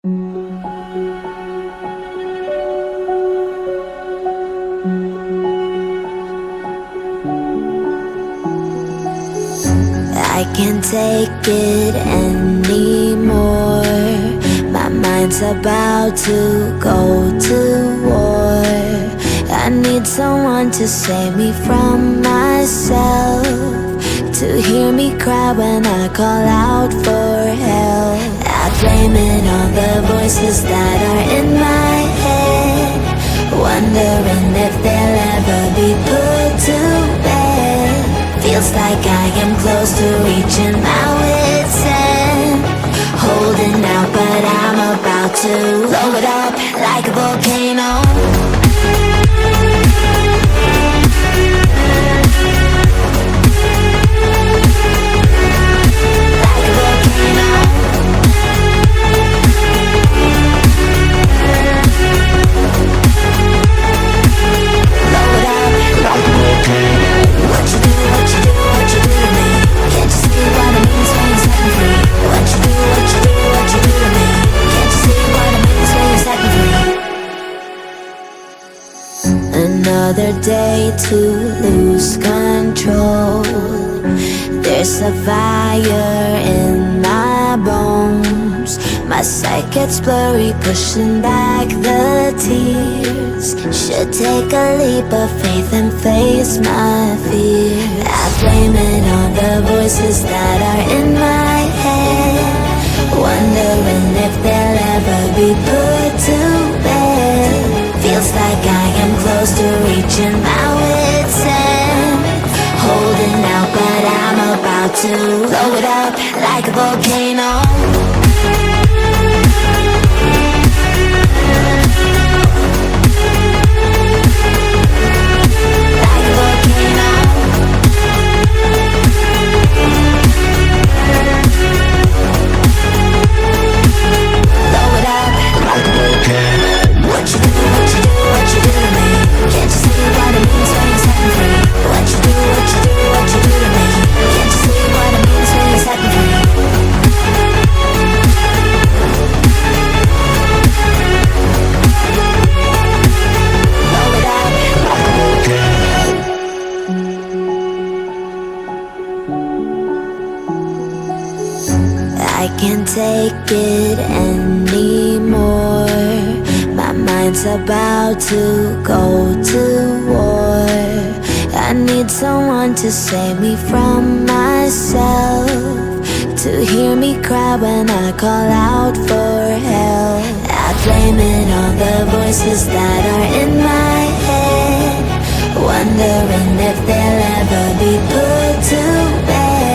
I can't take it anymore. My mind's about to go to war. I need someone to save me from myself, to hear me cry when I call out for help. I blame it on the voices that are in my head, wondering if they'll ever be put to bed. Feels like I am close to reaching my wit's end, holding out but I'm about to blow it up like a volcano. Another day to lose control. There's a fire in my bones. My sight gets blurry, pushing back the tears. Should take a leap of faith and face my fear. I blame it on the voices that are in my head, wondering if they'll ever be put to bed. Feels like I am close to reaching my wit's end, holding out but I'm about to blow it up like a volcano. I can't take it anymore. My mind's about to go to war. I need someone to save me from myself, to hear me cry when I call out for help. I blame it on the voices that are in my head, wondering if they'll ever be put to bed.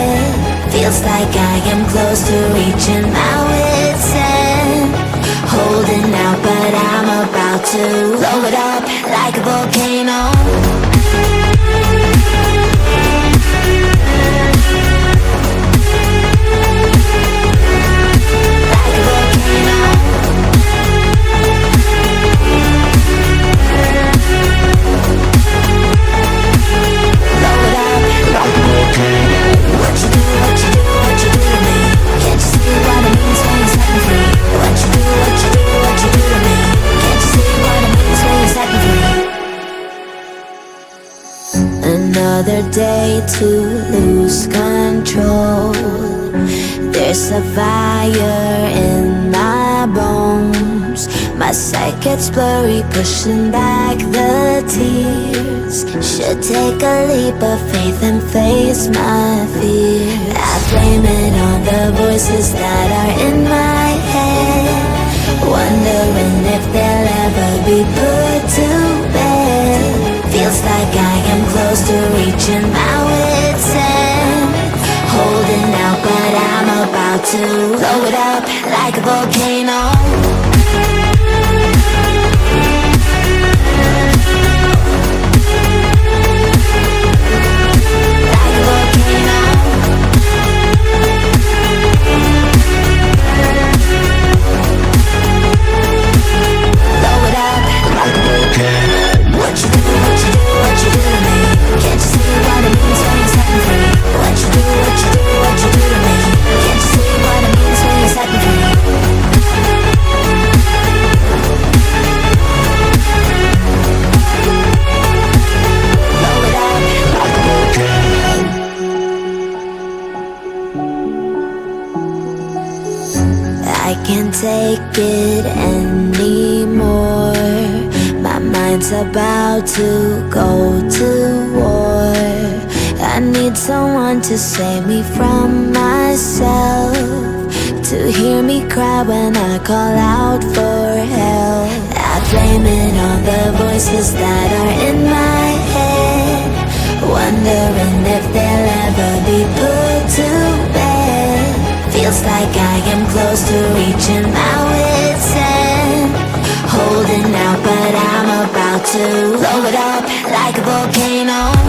Feels like I am close to reaching my wit's end, holding out but I'm about to blow it up like a volcano. Another day to lose control. There's a fire in my bones. My sight gets blurry, pushing back the tears. Should take a leap of faith and face my fear. I blame it on the voices that are in my head, wondering if they'll ever be put to bed. Feels like I am close to reaching my wit's end, holding out but I'm about to blow it up like a volcano. What you do to me? Can't you see what it means when you set me free? I can't take it anymore. My mind's about to go to war. I need someone to save me from myself, to hear me cry when I call out for help. I blame it on the voices that are in my head, wondering if they'll ever be put to bed. Feels like I am close to reaching my wit's end, holding out but I'm about to blow it up like a volcano.